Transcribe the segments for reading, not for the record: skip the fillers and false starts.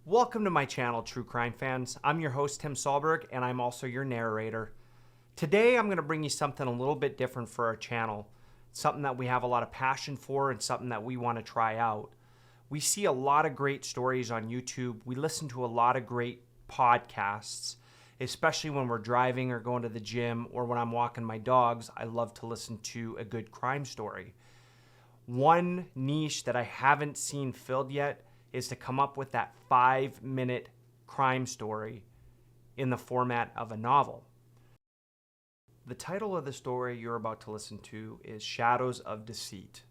Welcome to my channel, True Crime fans. I'm your host, Tim Sahlberg, and I'm also your narrator. Today, I'm going to bring you something a little bit different for our channel, something that we have a lot of passion for and something that we want to try out. We see a lot of great stories on YouTube. We listen to a lot of great podcasts, especially when we're driving or going to the gym or when I'm walking my dogs. I love to listen to a good crime story. One niche that I haven't seen filled yet is to come up with that 5-minute crime story in the format of a novel. The title of the story you're about to listen to is Shadows of Deceit.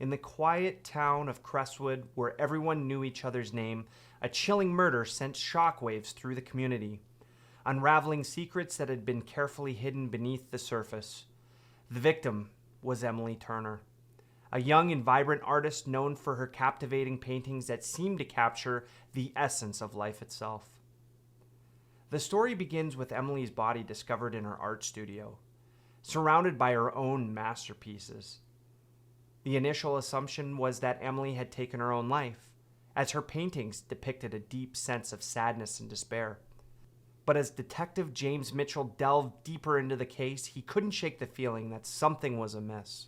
In the quiet town of Crestwood, where everyone knew each other's name, a chilling murder sent shockwaves through the community, unraveling secrets that had been carefully hidden beneath the surface. The victim was Emily Turner, a young and vibrant artist known for her captivating paintings that seemed to capture the essence of life itself. The story begins with Emily's body discovered in her art studio, surrounded by her own masterpieces. The initial assumption was that Emily had taken her own life, as her paintings depicted a deep sense of sadness and despair. But as Detective James Mitchell delved deeper into the case, he couldn't shake the feeling that something was amiss.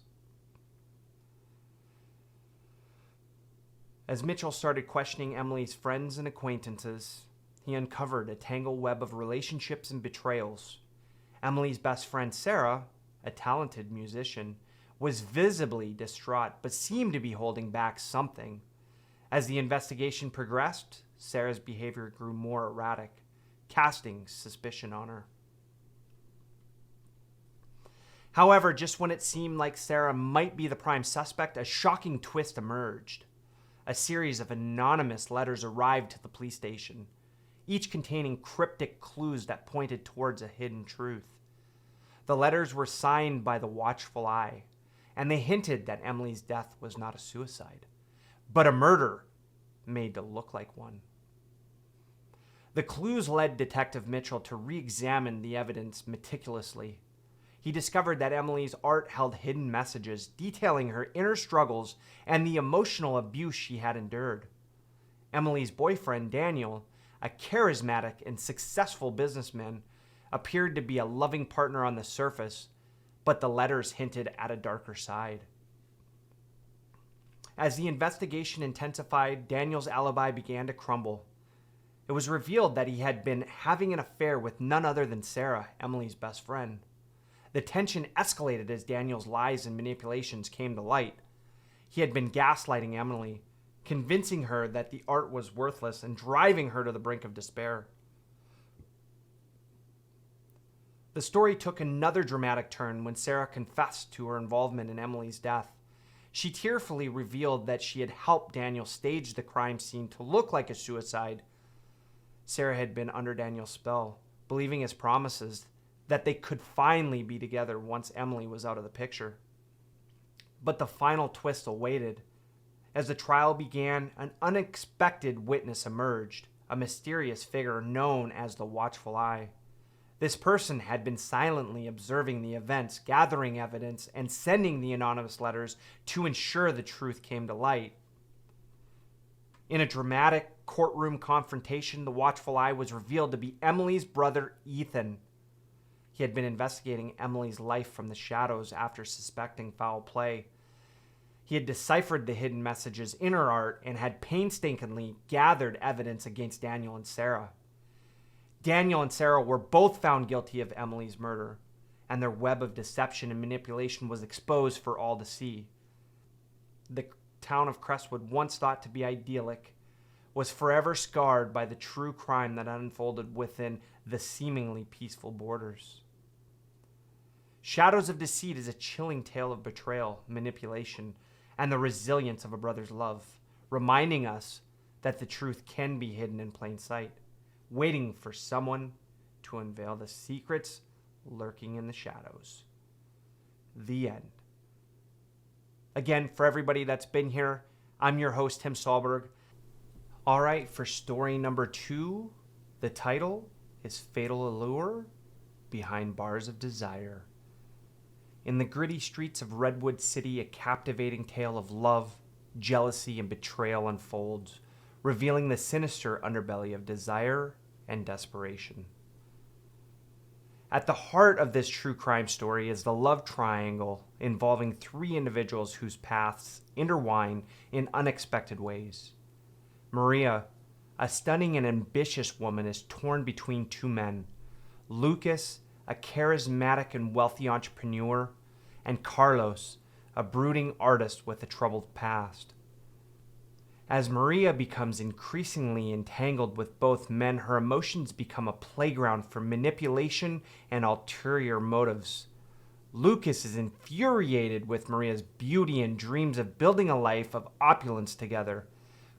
As Mitchell started questioning Emily's friends and acquaintances, he uncovered a tangled web of relationships and betrayals. Emily's best friend, Sarah, a talented musician, was visibly distraught but seemed to be holding back something. As the investigation progressed, Sarah's behavior grew more erratic, casting suspicion on her. However, just when it seemed like Sarah might be the prime suspect, a shocking twist emerged. A series of anonymous letters arrived to the police station, each containing cryptic clues that pointed towards a hidden truth. The letters were signed by the watchful eye, and they hinted that Emily's death was not a suicide, but a murder made to look like one. The clues led Detective Mitchell to re-examine the evidence meticulously. He discovered that Emily's art held hidden messages detailing her inner struggles and the emotional abuse she had endured. Emily's boyfriend, Daniel, a charismatic and successful businessman, appeared to be a loving partner on the surface, but the letters hinted at a darker side. As the investigation intensified, Daniel's alibi began to crumble. It was revealed that he had been having an affair with none other than Sarah, Emily's best friend. The tension escalated as Daniel's lies and manipulations came to light. He had been gaslighting Emily, convincing her that the art was worthless and driving her to the brink of despair. The story took another dramatic turn when Sarah confessed to her involvement in Emily's death. She tearfully revealed that she had helped Daniel stage the crime scene to look like a suicide. Sarah had been under Daniel's spell, believing his promises that they could finally be together once Emily was out of the picture. But the final twist awaited. As the trial began, an unexpected witness emerged, a mysterious figure known as the Watchful Eye. This person had been silently observing the events, gathering evidence, and sending the anonymous letters to ensure the truth came to light. In a dramatic courtroom confrontation, the Watchful Eye was revealed to be Emily's brother, Ethan. He had been investigating Emily's life from the shadows after suspecting foul play. He had deciphered the hidden messages in her art and had painstakingly gathered evidence against Daniel and Sarah. Daniel and Sarah were both found guilty of Emily's murder, and their web of deception and manipulation was exposed for all to see. The town of Crestwood, once thought to be idyllic, was forever scarred by the true crime that unfolded within the seemingly peaceful borders. Shadows of Deceit is a chilling tale of betrayal, manipulation, and the resilience of a brother's love, reminding us that the truth can be hidden in plain sight, waiting for someone to unveil the secrets lurking in the shadows. The end. Again, for everybody that's been here, I'm your host, Tim Sahlberg. All right, for story number 2, the title is Fatal Allure Behind Bars of Desire. In the gritty streets of Redwood City, a captivating tale of love, jealousy, and betrayal unfolds. revealing the sinister underbelly of desire and desperation. At the heart of this true crime story is the love triangle involving three individuals whose paths intertwine in unexpected ways. Maria, a stunning and ambitious woman, is torn between two men: Lucas, a charismatic and wealthy entrepreneur, and Carlos, a brooding artist with a troubled past. As Maria becomes increasingly entangled with both men, her emotions become a playground for manipulation and ulterior motives. Lucas is infuriated with Maria's beauty and dreams of building a life of opulence together.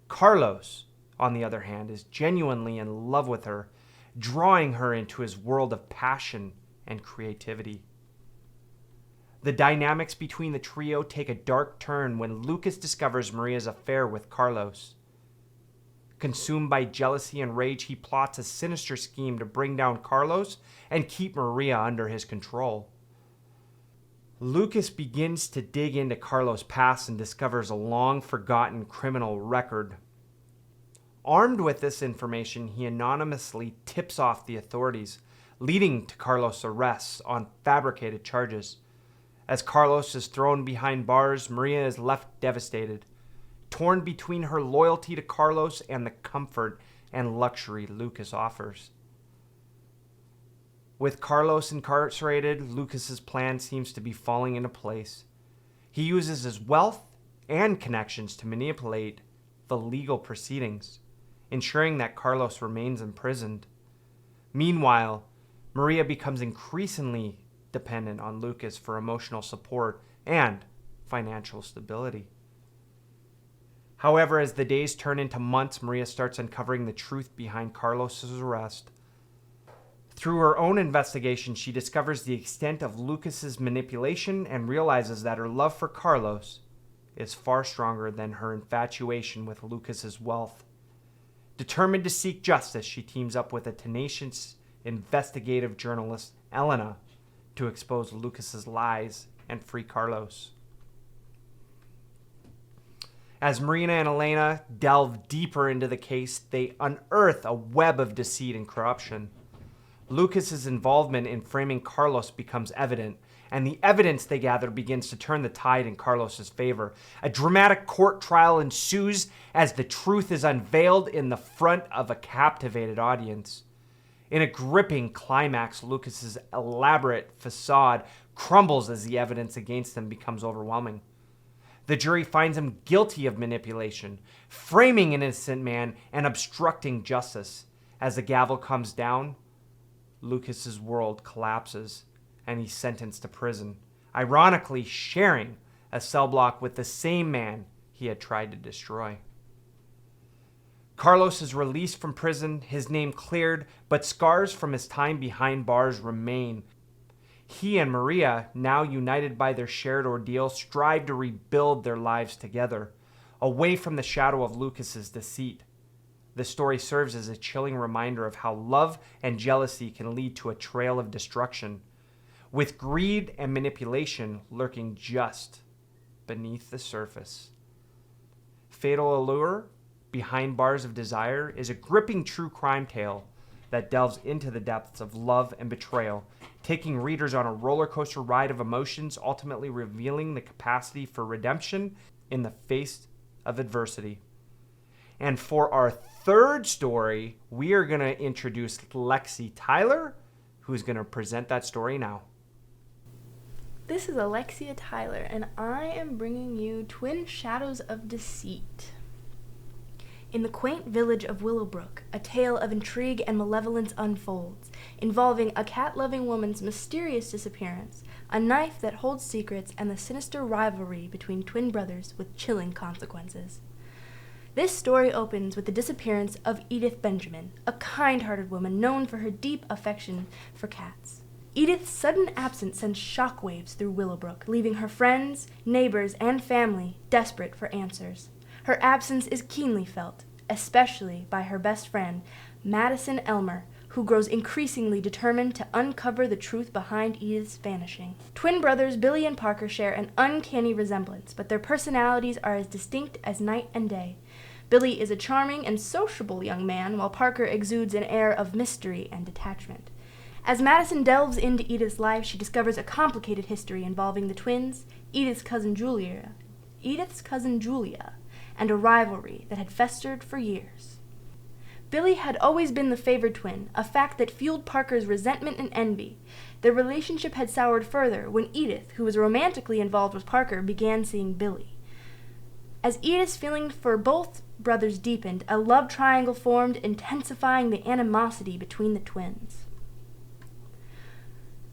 Carlos, on the other hand, is genuinely in love with her, drawing her into his world of passion and creativity. The dynamics between the trio take a dark turn when Lucas discovers Maria's affair with Carlos. Consumed by jealousy and rage, he plots a sinister scheme to bring down Carlos and keep Maria under his control. Lucas begins to dig into Carlos' past and discovers a long-forgotten criminal record. Armed with this information, he anonymously tips off the authorities, leading to Carlos' arrests on fabricated charges. As Carlos is thrown behind bars, Maria is left devastated, torn between her loyalty to Carlos and the comfort and luxury Lucas offers. With Carlos incarcerated, Lucas's plan seems to be falling into place. He uses his wealth and connections to manipulate the legal proceedings, ensuring that Carlos remains imprisoned. Meanwhile, Maria becomes increasingly dependent on Lucas for emotional support and financial stability. However, as the days turn into months, Maria starts uncovering the truth behind Carlos's arrest. Through her own investigation, she discovers the extent of Lucas's manipulation and realizes that her love for Carlos is far stronger than her infatuation with Lucas's wealth. Determined to seek justice, she teams up with a tenacious investigative journalist, Elena, to expose Lucas's lies and free Carlos. As Marina and Elena delve deeper into the case, they unearth a web of deceit and corruption. Lucas's involvement in framing Carlos becomes evident, and the evidence they gather begins to turn the tide in Carlos's favor. A dramatic court trial ensues as the truth is unveiled in the front of a captivated audience. In a gripping climax, Lucas's elaborate facade crumbles as the evidence against him becomes overwhelming. The jury finds him guilty of manipulation, framing an innocent man, and obstructing justice. As the gavel comes down, Lucas's world collapses, and he's sentenced to prison, ironically sharing a cell block with the same man he had tried to destroy. Carlos is released from prison, his name cleared, but scars from his time behind bars remain. He and Maria, now united by their shared ordeal, strive to rebuild their lives together, away from the shadow of Lucas's deceit. The story serves as a chilling reminder of how love and jealousy can lead to a trail of destruction, with greed and manipulation lurking just beneath the surface. Fatal Allure, Behind Bars of Desire, is a gripping true crime tale that delves into the depths of love and betrayal, taking readers on a roller coaster ride of emotions, ultimately revealing the capacity for redemption in the face of adversity. And for our third story, we are going to introduce Lexi Tyler, who's going to present that story now. This is Lexi Tyler, and I am bringing you Twin Shadows of Deceit. In the quaint village of Willowbrook, a tale of intrigue and malevolence unfolds, involving a cat-loving woman's mysterious disappearance, a knife that holds secrets, and the sinister rivalry between twin brothers with chilling consequences. This story opens with the disappearance of Edith Benjamin, a kind-hearted woman known for her deep affection for cats. Edith's sudden absence sends shockwaves through Willowbrook, leaving her friends, neighbors, and family desperate for answers. Her absence is keenly felt, especially by her best friend, Madison Elmer, who grows increasingly determined to uncover the truth behind Edith's vanishing. Twin brothers Billy and Parker share an uncanny resemblance, but their personalities are as distinct as night and day. Billy is a charming and sociable young man, while Parker exudes an air of mystery and detachment. As Madison delves into Edith's life, she discovers a complicated history involving the twins, Edith's cousin Julia, and a rivalry that had festered for years. Billy had always been the favored twin, a fact that fueled Parker's resentment and envy. Their relationship had soured further when Edith, who was romantically involved with Parker, began seeing Billy. As Edith's feeling for both brothers deepened, a love triangle formed, intensifying the animosity between the twins.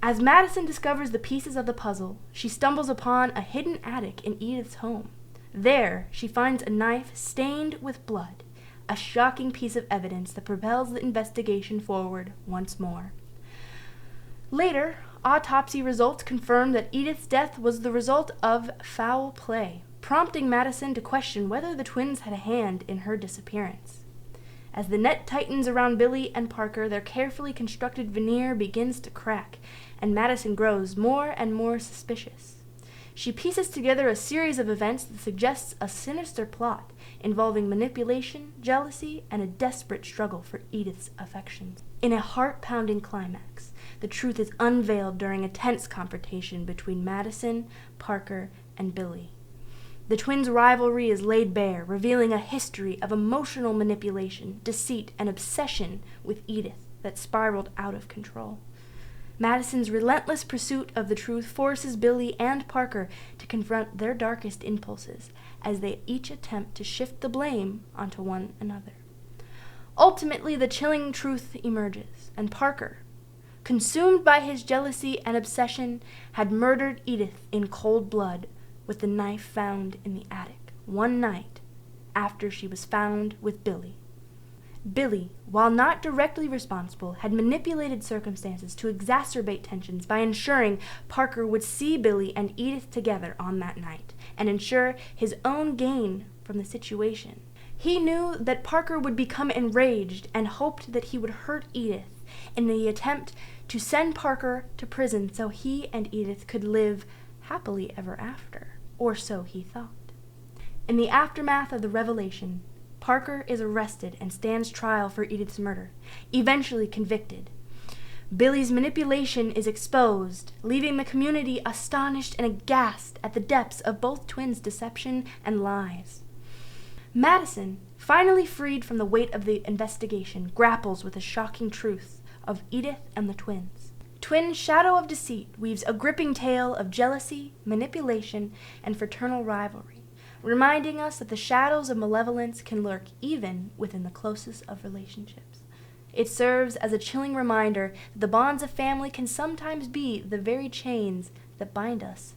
As Madison discovers the pieces of the puzzle, she stumbles upon a hidden attic in Edith's home. There, she finds a knife stained with blood, a shocking piece of evidence that propels the investigation forward once more. Later, autopsy results confirm that Edith's death was the result of foul play, prompting Madison to question whether the twins had a hand in her disappearance. As the net tightens around Billy and Parker, their carefully constructed veneer begins to crack, and Madison grows more and more suspicious. She pieces together a series of events that suggests a sinister plot involving manipulation, jealousy, and a desperate struggle for Edith's affections. In a heart-pounding climax, the truth is unveiled during a tense confrontation between Madison, Parker, and Billy. The twins' rivalry is laid bare, revealing a history of emotional manipulation, deceit, and obsession with Edith that spiraled out of control. Madison's relentless pursuit of the truth forces Billy and Parker to confront their darkest impulses as they each attempt to shift the blame onto one another. Ultimately, the chilling truth emerges, and Parker, consumed by his jealousy and obsession, had murdered Edith in cold blood with the knife found in the attic one night after she was found with Billy. Billy, while not directly responsible, had manipulated circumstances to exacerbate tensions by ensuring Parker would see Billy and Edith together on that night and ensure his own gain from the situation. He knew that Parker would become enraged and hoped that he would hurt Edith in the attempt to send Parker to prison so he and Edith could live happily ever after, or so he thought. In the aftermath of the revelation, Parker is arrested and stands trial for Edith's murder, eventually convicted. Billy's manipulation is exposed, leaving the community astonished and aghast at the depths of both twins' deception and lies. Madison, finally freed from the weight of the investigation, grapples with the shocking truth of Edith and the twins. Twin Shadow of Deceit weaves a gripping tale of jealousy, manipulation, and fraternal rivalry, reminding us that the shadows of malevolence can lurk even within the closest of relationships. It serves as a chilling reminder that the bonds of family can sometimes be the very chains that bind us